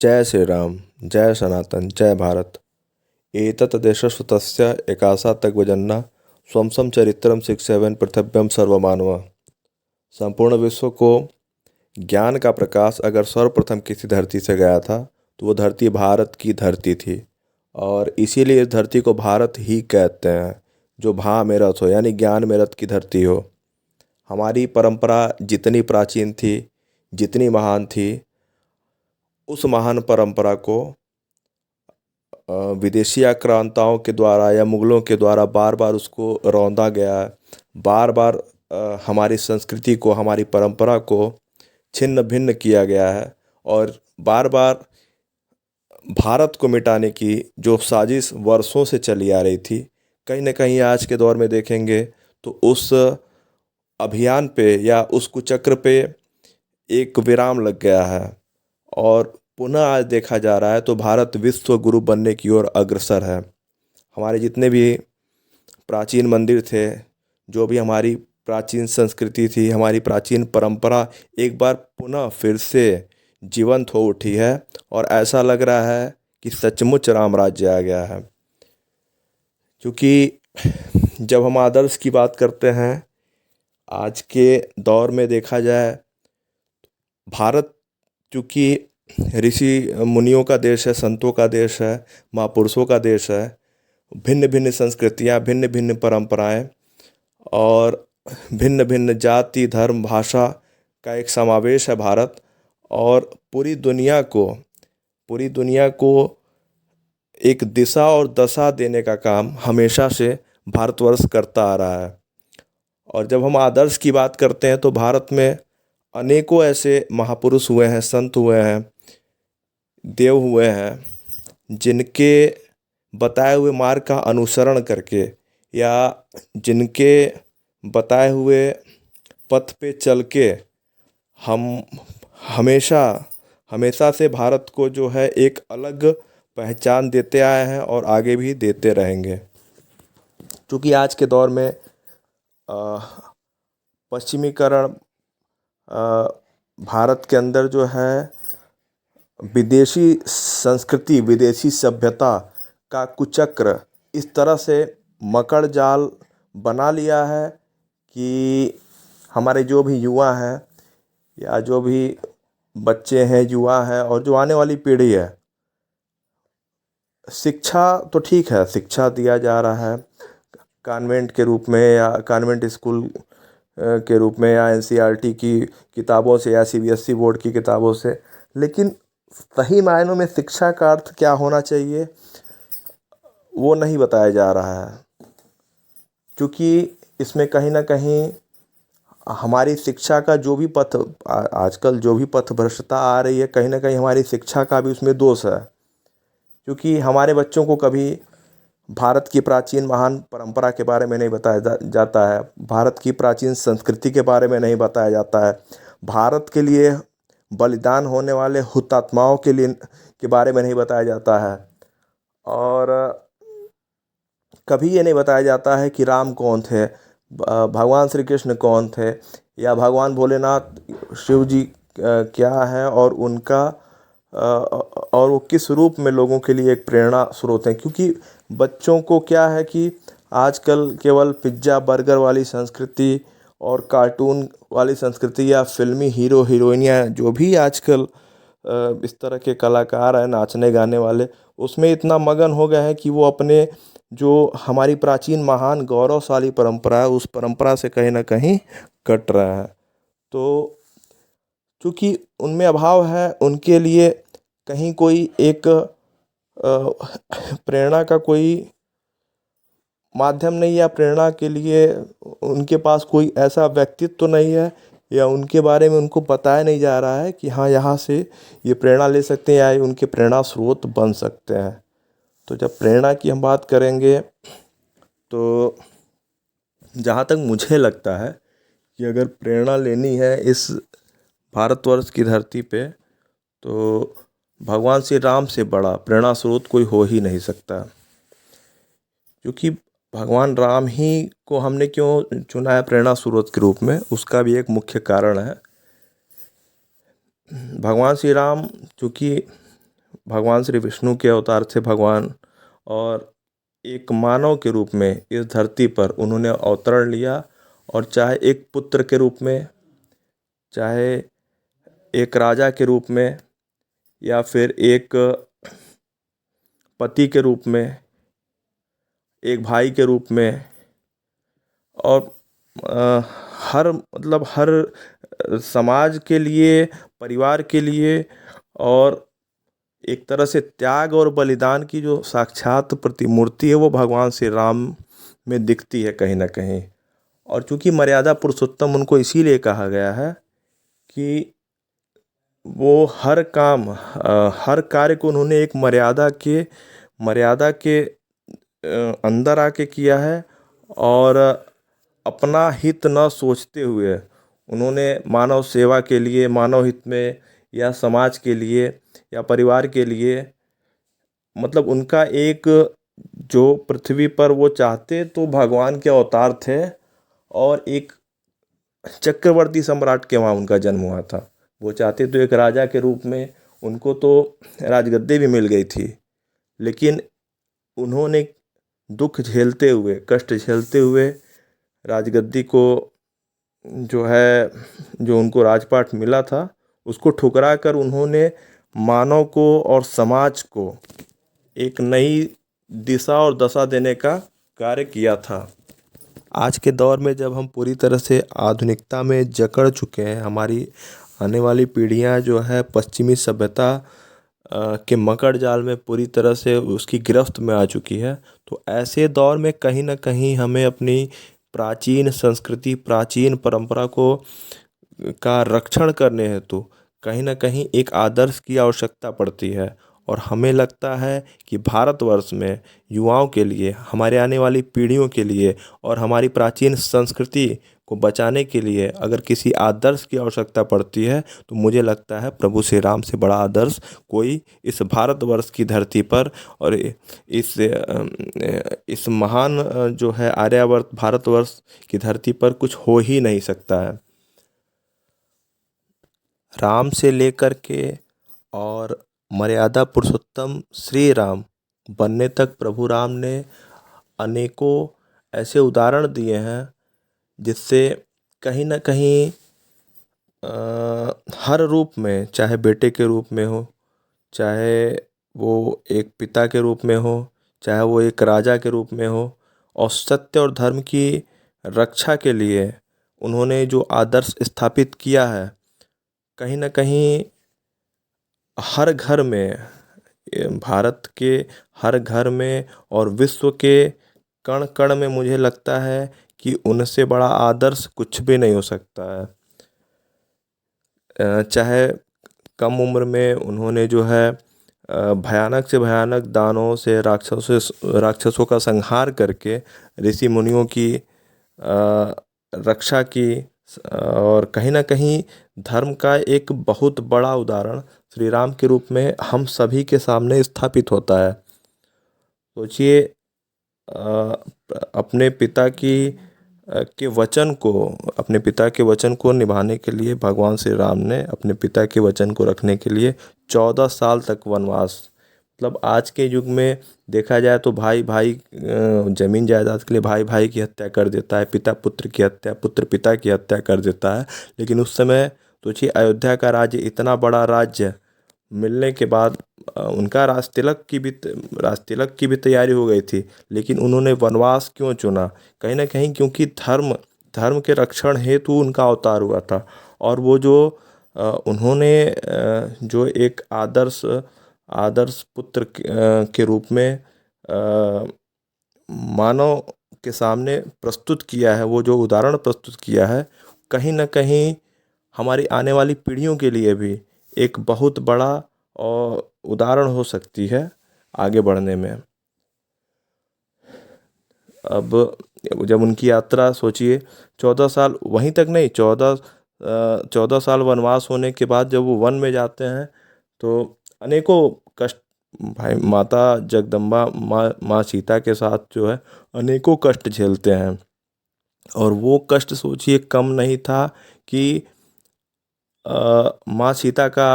जय श्री राम। जय सनातन। जय भारत। एतत् देशस्य तस्य एकासा तग्वजन्ना स्वंसं चरित्रं शिक्षयन् पृथिव्यां सर्वमानव। संपूर्ण विश्व को ज्ञान का प्रकाश अगर सर्वप्रथम किसी धरती से गया था तो वो धरती भारत की धरती थी। और इसीलिए इस धरती को भारत ही कहते हैं, जो भा में रथ हो, यानी ज्ञान में रथ की धरती हो। हमारी परंपरा जितनी प्राचीन थी, जितनी महान थी, उस महान परंपरा को विदेशी आक्रांताओं के द्वारा या मुगलों के द्वारा बार बार उसको रौंदा गया है। बार बार हमारी संस्कृति को, हमारी परंपरा को छिन्न भिन्न किया गया है। और बार बार भारत को मिटाने की जो साजिश वर्षों से चली आ रही थी, कहीं ना कहीं आज के दौर में देखेंगे तो उस अभियान पे या उस कुचक्र पे एक विराम लग गया है। और पुनः आज देखा जा रहा है तो भारत विश्व गुरु बनने की ओर अग्रसर है। हमारे जितने भी प्राचीन मंदिर थे, जो भी हमारी प्राचीन संस्कृति थी, हमारी प्राचीन परंपरा एक बार पुनः फिर से जीवंत हो उठी है। और ऐसा लग रहा है कि सचमुच राम राज्य आ गया है। क्योंकि जब हम आदर्श की बात करते हैं, आज के दौर में देखा जाए, भारत चूँकि ऋषि मुनियों का देश है, संतों का देश है, महापुरुषों का देश है। भिन्न भिन्न संस्कृतियाँ, भिन्न भिन्न परंपराएं और भिन्न भिन्न जाति, धर्म, भाषा का एक समावेश है भारत। और पूरी दुनिया को एक दिशा और दशा देने का काम हमेशा से भारतवर्ष करता आ रहा है। और जब हम आदर्श की बात करते हैं तो भारत में अनेकों ऐसे महापुरुष हुए हैं, संत हुए हैं, देव हुए हैं, जिनके बताए हुए मार्ग का अनुसरण करके या जिनके बताए हुए पथ पे चल के हम हमेशा हमेशा से भारत को जो है एक अलग पहचान देते आए हैं और आगे भी देते रहेंगे। क्योंकि आज के दौर में पश्चिमीकरण भारत के अंदर जो है विदेशी संस्कृति, विदेशी सभ्यता का कुचक्र इस तरह से मकड़ जाल बना लिया है कि हमारे जो भी युवा हैं या जो भी बच्चे हैं, युवा हैं और जो आने वाली पीढ़ी है, शिक्षा तो ठीक है, शिक्षा दिया जा रहा है कॉन्वेंट के रूप में या कॉन्वेंट स्कूल के रूप में या एनसीईआरटी की किताबों से या सीबीएसई बोर्ड की किताबों से। लेकिन सही मायनों में शिक्षा का अर्थ क्या होना चाहिए वो नहीं बताया जा रहा है। क्योंकि इसमें कहीं ना कहीं हमारी शिक्षा का जो भी पथ आजकल जो भी पथ भ्रष्टता आ रही है, कहीं ना कहीं हमारी शिक्षा का भी उसमें दोष है। क्योंकि हमारे बच्चों को कभी भारत की प्राचीन महान परंपरा के बारे में नहीं बताया जाता है, भारत की प्राचीन संस्कृति के बारे में नहीं बताया जाता है, भारत के लिए बलिदान होने वाले हुतात्माओं के बारे में नहीं बताया जाता है। और कभी ये नहीं बताया जाता है कि राम कौन थे, भगवान श्री कृष्ण कौन थे, या भगवान भोलेनाथ शिव जी क्या है और उनका और वो किस रूप में लोगों के लिए एक प्रेरणा स्रोत हैं। क्योंकि बच्चों को क्या है कि आजकल केवल पिज्ज़ा बर्गर वाली संस्कृति और कार्टून वाली संस्कृति या फिल्मी हीरो हीरोइनियाँ जो भी आजकल इस तरह के कलाकार हैं, नाचने गाने वाले, उसमें इतना मगन हो गए हैं कि वो अपने जो हमारी प्राचीन महान गौरवशाली परंपरा है, उस परंपरा से कहीं ना कहीं कट रहे हैं। तो क्योंकि उनमें अभाव है, उनके लिए कहीं कोई एक प्रेरणा का कोई माध्यम नहीं, या प्रेरणा के लिए उनके पास कोई ऐसा व्यक्तित्व तो नहीं है, या उनके बारे में उनको बताया नहीं जा रहा है कि हाँ, यहाँ से ये प्रेरणा ले सकते हैं या ये उनके प्रेरणा स्रोत बन सकते हैं। तो जब प्रेरणा की हम बात करेंगे तो जहाँ तक मुझे लगता है कि अगर प्रेरणा लेनी है इस भारतवर्ष की धरती पे, तो भगवान श्री राम से बड़ा प्रेरणा स्रोत कोई हो ही नहीं सकता। क्योंकि भगवान राम ही को हमने क्यों चुना है प्रेरणा स्रोत के रूप में, उसका भी एक मुख्य कारण है। भगवान श्री राम चूँकि भगवान श्री विष्णु के अवतार थे भगवान, और एक मानव के रूप में इस धरती पर उन्होंने अवतरण लिया। और चाहे एक पुत्र के रूप में, चाहे एक राजा के रूप में, या फिर एक पति के रूप में, एक भाई के रूप में, और हर समाज के लिए, परिवार के लिए, और एक तरह से त्याग और बलिदान की जो साक्षात प्रतिमूर्ति है वो भगवान श्री राम में दिखती है कहीं ना कहीं। और चूंकि मर्यादा पुरुषोत्तम उनको इसीलिए कहा गया है कि वो हर काम, हर कार्य को उन्होंने एक मर्यादा के अंदर आके किया है, और अपना हित न सोचते हुए उन्होंने मानव सेवा के लिए, मानव हित में, या समाज के लिए, या परिवार के लिए, मतलब उनका एक, जो पृथ्वी पर वो चाहते तो भगवान के अवतार थे, और एक चक्रवर्ती सम्राट के वहाँ उनका जन्म हुआ था। वो चाहते तो एक राजा के रूप में, उनको तो राजगद्दी भी मिल गई थी, लेकिन उन्होंने दुख झेलते हुए, कष्ट झेलते हुए राजगद्दी को, जो है, जो उनको राजपाट मिला था, उसको ठुकरा कर उन्होंने मानव को और समाज को एक नई दिशा और दशा देने का कार्य किया था। आज के दौर में जब हम पूरी तरह से आधुनिकता में जकड़ चुके हैं, हमारी आने वाली पीढ़ियां जो है पश्चिमी सभ्यता के मकड़ जाल में पूरी तरह से उसकी गिरफ्त में आ चुकी है, तो ऐसे दौर में कहीं ना कहीं हमें अपनी प्राचीन संस्कृति, प्राचीन परंपरा को का रक्षण करने हेतु कहीं ना कहीं एक आदर्श की आवश्यकता पड़ती है। और हमें लगता है कि भारतवर्ष में युवाओं के लिए, हमारे आने वाली पीढ़ियों के लिए, और हमारी प्राचीन संस्कृति को बचाने के लिए अगर किसी आदर्श की आवश्यकता पड़ती है, तो मुझे लगता है प्रभु श्री राम से बड़ा आदर्श कोई इस भारतवर्ष की धरती पर, और इस महान जो है आर्यावर्त भारतवर्ष की धरती पर कुछ हो ही नहीं सकता है। राम से लेकर के और मर्यादा पुरुषोत्तम श्री राम बनने तक प्रभु राम ने अनेकों ऐसे उदाहरण दिए हैं जिससे कहीं ना कहीं हर रूप में, चाहे बेटे के रूप में हो, चाहे वो एक पिता के रूप में हो, चाहे वो एक राजा के रूप में हो, और सत्य और धर्म की रक्षा के लिए उन्होंने जो आदर्श स्थापित किया है, कहीं ना कहीं हर घर में, भारत के हर घर में और विश्व के कण कण में मुझे लगता है कि उनसे बड़ा आदर्श कुछ भी नहीं हो सकता है। चाहे कम उम्र में उन्होंने जो है भयानक से भयानक दानों से, राक्षसों का संहार करके ऋषि मुनियों की रक्षा की, और कहीं ना कहीं धर्म का एक बहुत बड़ा उदाहरण श्री राम के रूप में हम सभी के सामने स्थापित होता है। सोचिए, अपने पिता के वचन को, अपने पिता के वचन को निभाने के लिए भगवान श्री राम ने अपने पिता के वचन को रखने के लिए 14 साल तक वनवास, मतलब आज के युग में देखा जाए तो भाई भाई जमीन जायदाद के लिए भाई भाई की हत्या कर देता है, पिता पुत्र की हत्या, पुत्र पिता की हत्या कर देता है। लेकिन उस समय सोचिए, अयोध्या का राज्य, इतना बड़ा राज्य मिलने के बाद उनका राज तिलक की भी तैयारी हो गई थी, लेकिन उन्होंने वनवास क्यों चुना? कहीं ना कहीं क्योंकि धर्म के रक्षण हेतु उनका अवतार हुआ था। और वो जो उन्होंने जो एक आदर्श पुत्र के रूप में मानव के सामने प्रस्तुत किया है, वो जो उदाहरण प्रस्तुत किया है, कहीं ना कहीं हमारी आने वाली पीढ़ियों के लिए भी एक बहुत बड़ा और उदाहरण हो सकती है आगे बढ़ने में। अब जब उनकी यात्रा सोचिए, 14 साल, वहीं तक नहीं, 14 साल वनवास होने के बाद जब वो वन में जाते हैं तो अनेकों कष्ट, भाई माता जगदम्बा, माँ सीता के साथ जो है अनेकों कष्ट झेलते हैं। और वो कष्ट सोचिए कम नहीं था कि माँ सीता का